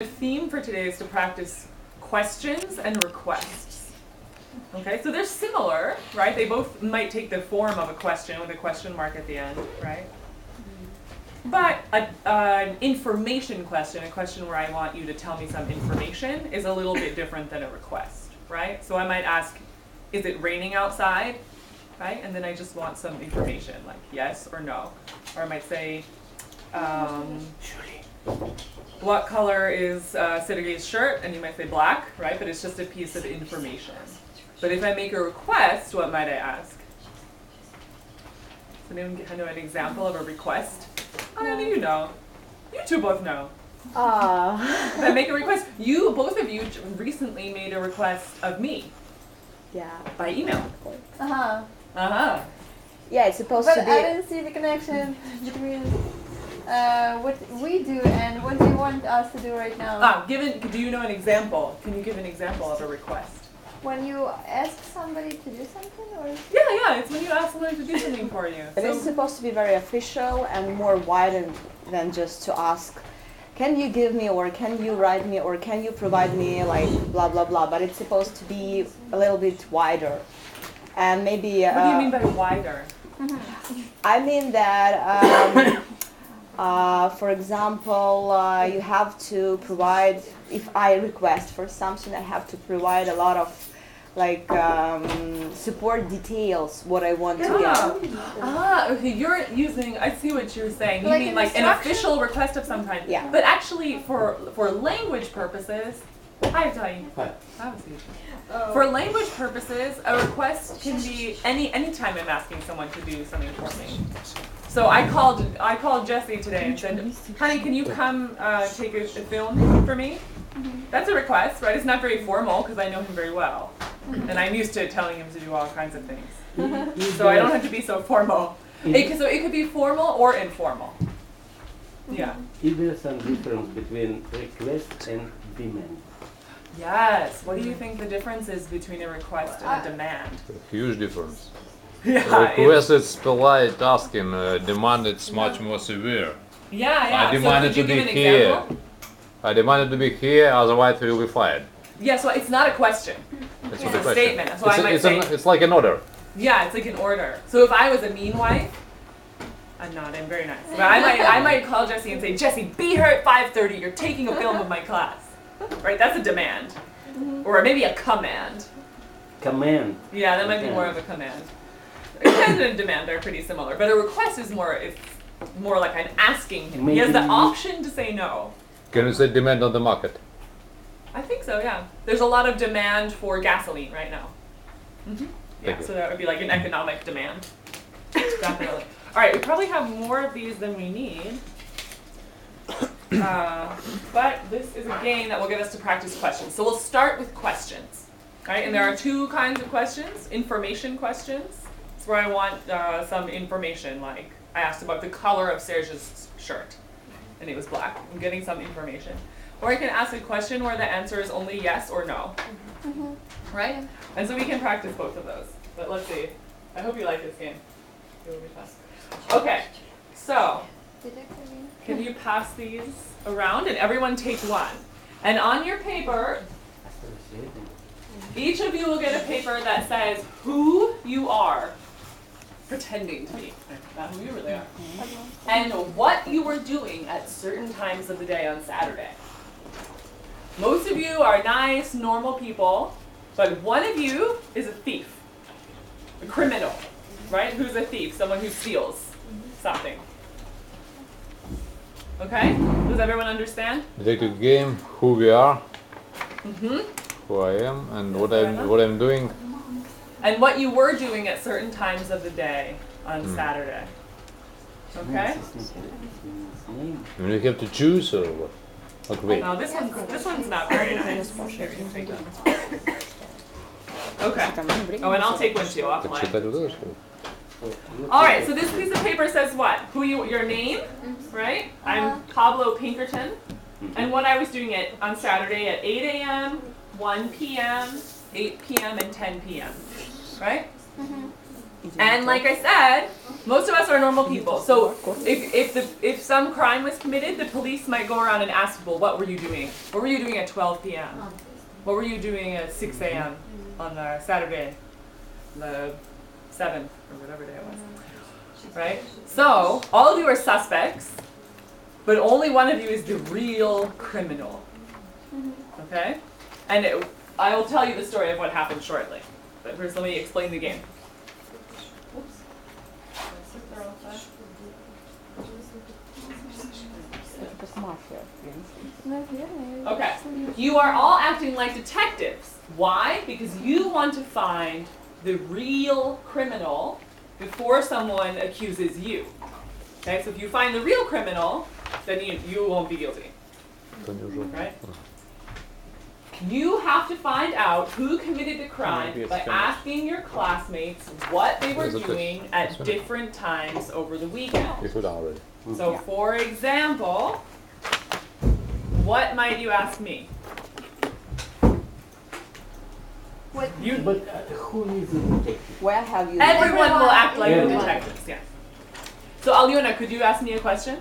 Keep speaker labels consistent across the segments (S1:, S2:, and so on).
S1: The theme for today is to practice questions and requests. Okay, so they're similar, right? They both might take the form of a question with a question mark at the end, right? But an information question, a question where I want you to tell me some information, is a little bit different than a request, right? So I might ask, is it raining outside, right? And then I just want some information, like yes or no. Or I might say, what color is Sergei's shirt? And you might say black, right? But it's just a piece of information. But if I make a request, what might I ask? Does anyone know an example of a request? Oh, no, you know. You two both know. If I make a request, both of you recently made a request of me.
S2: Yeah.
S1: By email.
S3: Uh-huh.
S1: Uh-huh.
S2: Yeah, it's supposed
S3: But
S2: to be.
S3: I didn't see the connection between what we do and what you want us to do right now.
S1: Do you know an example? Can you give an example of a request?
S3: When you ask somebody to do something, or?
S1: Yeah, it's when you ask somebody to do something for you.
S2: But it's supposed to be very official and more wide than just to ask, can you give me, or can you write me, or can you provide me, like blah blah blah. But it's supposed to be a little bit wider, and maybe.
S1: What do you mean by wider?
S2: I mean that. For example, you have to provide. If I request for something, I have to provide a lot of, like, support details. What I want to get.
S1: Okay. You're using. I see what you're saying. You
S3: Like
S1: mean
S3: an
S1: like an
S3: instruction?
S1: official request of some kind.
S2: Yeah.
S1: But actually, for language purposes, hi, Tony. For language purposes, a request can be any time I'm asking someone to do something for me. So I called Jessie today and said, honey, can you come take a film for me? That's a request, right? It's not very formal because I know him very well. And I'm used to telling him to do all kinds of things. So I don't have to be so formal. So it could be formal or informal. Yeah.
S4: Is there some difference between request and demand?
S1: Yes. What do you think the difference is between a request and a demand?
S5: Huge difference.
S1: Yeah.
S5: Request it's polite asking, demand it's much more severe.
S1: Yeah.
S5: I demand it to be here. I demand it to be here, otherwise we will be fired.
S1: Yeah, so it's not a question.
S5: It's
S1: It's
S5: not a
S1: a
S5: question.
S1: statement. So I might say,
S5: It's like an order.
S1: yeah, it's like an order. So if I was a mean wife, I'm not, I'm very nice. But I might call Jessie and say, Jessie, be here at 5:30, you're taking a film of my class. Right, that's a demand. Or maybe a command.
S4: Command.
S1: Yeah, that might be more of a command. A command and a demand are pretty similar, but a request is more like I'm asking him. He has the option to say no.
S5: Can you say demand on the market?
S1: I think so, yeah. There's a lot of demand for gasoline right now. Yeah,
S5: Thank you.
S1: so that would be like an economic demand. Definitely. All right, we probably have more of these than we need. But this is a game that will get us to practice questions. So we'll start with questions. Right? And there are two kinds of questions. Information questions. It's where I want some information, like I asked about the color of Serge's shirt, and it was black. I'm getting some information. Or I can ask a question where the answer is only yes or no. Right? And so we can practice both of those. But let's see. I hope you like this game. It will be fun. Okay, so can you pass these around? And everyone take one. And on your paper, each of you will get a paper that says who you are pretending to be, not who you really are, and what you were doing at certain times of the day on Saturday. Most of you are nice, normal people, but one of you is a thief, a criminal, right? Who's a thief? Someone who steals something. Okay? Does everyone understand?
S5: Detective game, who we are, who I am, and what I'm doing.
S1: And what you were doing at certain times of the day on Saturday. Okay?
S5: And you have to choose or what? Okay, wait.
S1: No, this one's not very nice. Here, you take that. Okay. Oh, and I'll take one too
S5: Так
S1: offline.
S5: читать вот это, что ли?
S1: All right, so this piece of paper says what? Your name, right? I'm Pablo Pinkerton. And what I was doing on Saturday at 8 a.m., 1 p.m., 8 p.m., and 10 p.m. Right? And like I said, most of us are normal people. So if some crime was committed, the police might go around and ask people, what were you doing? What were you doing at 12 p.m.? What were you doing at 6 a.m. on Saturday, the 7th, or whatever day it was? Right? So all of you are suspects, but only one of you is the real criminal. Okay? And I will tell you the story of what happened shortly. But first let me explain the game. Okay, you are all acting like detectives. Why? Because you want to find the real criminal before someone accuses you. Okay, so if you find the real criminal, then you won't be guilty. Right? You have to find out who committed the crime by asking your classmates what they were doing at different times over the weekend. So for example, what might you ask me?
S3: What?
S4: But who is the detective?
S2: Where have you?
S1: Everyone will act like the
S4: Everyone.
S1: detectives, yeah. So Alyona, could you ask me a question?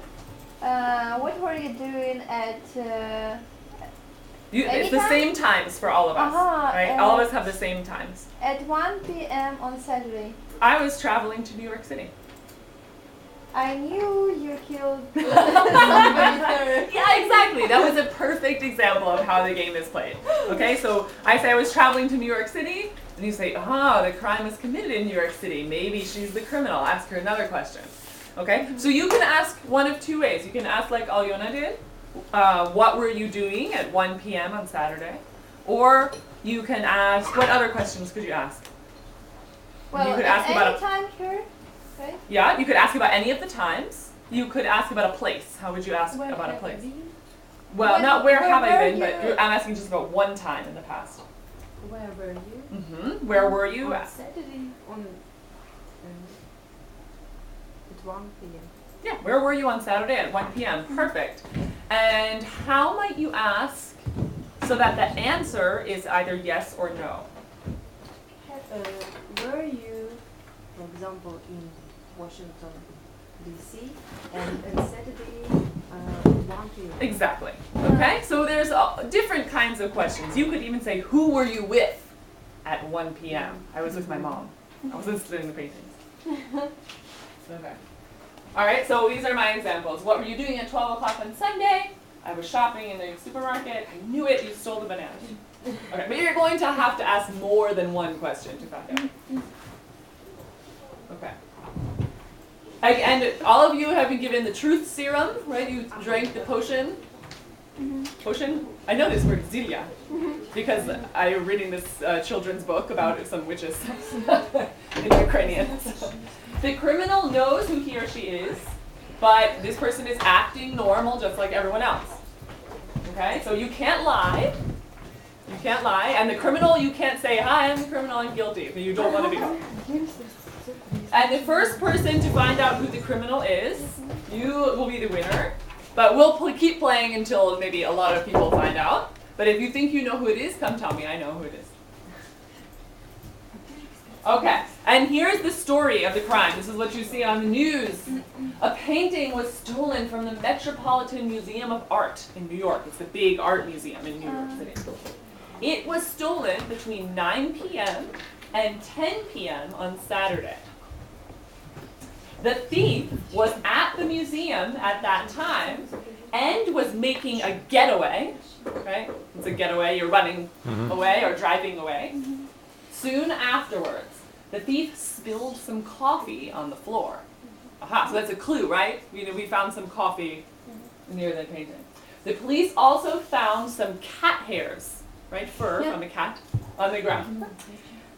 S3: What were you doing at?
S1: It's the
S3: Anytime?
S1: same times for all of us, right? All of us have the same times.
S3: At 1 p.m. on Saturday.
S1: I was traveling to New York City.
S3: I knew you killed somebody.
S1: Yeah, exactly. That was a perfect example of how the game is played. Okay, so I say I was traveling to New York City, and you say, the crime was committed in New York City. Maybe she's the criminal. Ask her another question. Okay, so you can ask one of two ways. You can ask like Alyona did, what were you doing at 1 p.m. on Saturday? Or you can ask, what other questions could you ask?
S3: Well,
S1: You could
S3: at
S1: ask about
S3: any time here, right?
S1: Yeah, you could ask about any of the times. You could ask about a place. How would you ask
S3: Where
S1: about a
S3: have
S1: place?
S3: you been?
S1: Well, not where have I
S3: where
S1: been, but
S3: you-
S1: I'm asking just about one time in the past.
S6: Where were you?
S1: Where were you?
S6: On Saturday on at 1 p.m.
S1: Yeah, where were you on Saturday at 1 p.m.? Perfect. And how might you ask so that the answer is either yes or no?
S6: Were you, for example, in Washington, D.C. and on Saturday 1 p.m.?
S1: Exactly. Okay, so there's different kinds of questions. You could even say, who were you with at 1 p.m.? I was with my mom. I wasn't studying the paintings. Okay. All right, so these are my examples. What were you doing at 12 o'clock on Sunday? I was shopping in the supermarket. I knew it. You stole the bananas. Okay, but you're going to have to ask more than one question to find out. Okay. And all of you have been given the truth serum, right? You drank the potion. Potion? I know this word, Zilia, because I'm reading this children's book about some witches in Ukrainian. The criminal knows who he or she is, but this person is acting normal just like everyone else. Okay? So you can't lie. You can't lie. And the criminal, you can't say, hi, I'm the criminal, I'm guilty, but you don't want to be. And the first person to find out who the criminal is, you will be the winner. But we'll keep playing until maybe a lot of people find out. But if you think you know who it is, come tell me. I know who it is. Okay, and here's the story of the crime. This is what you see on the news. A painting was stolen from the Metropolitan Museum of Art in New York. It's the big art museum in New York City. It was stolen between 9 p.m. and 10 p.m. on Saturday. The thief was at the museum at that time and was making a getaway. Okay, it's a getaway, you're running away or driving away. Soon afterwards, the thief spilled some coffee on the floor. Aha, so that's a clue, right? We found some coffee near the painting. The police also found some cat hairs, right, fur from a cat on the ground.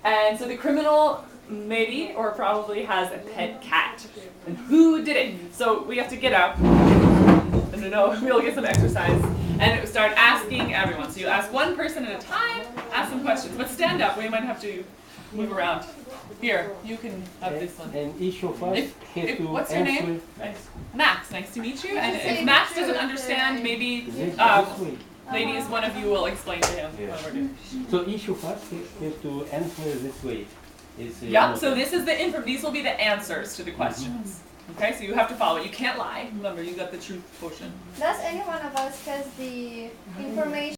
S1: And so the criminal maybe or probably has a pet cat. And who did it? So we have to get up. No, we'll get some exercise and start asking everyone. So you ask one person at a time, ask some questions. But stand up, we might have to move around. Here, you can have this one.
S4: And each of us has to
S1: What's your
S4: answer
S1: name? Max, nice to meet you. And if
S3: Same
S1: Max
S3: to you,
S1: doesn't understand, maybe
S4: this way.
S1: ladies, one of you will explain to him
S4: Yeah.
S1: what we're doing.
S4: So each of us has to answer this way. is
S1: Yep, so this is the these will be the answers to the questions. Okay, so you have to follow it. You can't lie. Remember, you got the truth quotient.
S3: Does any one of us has the information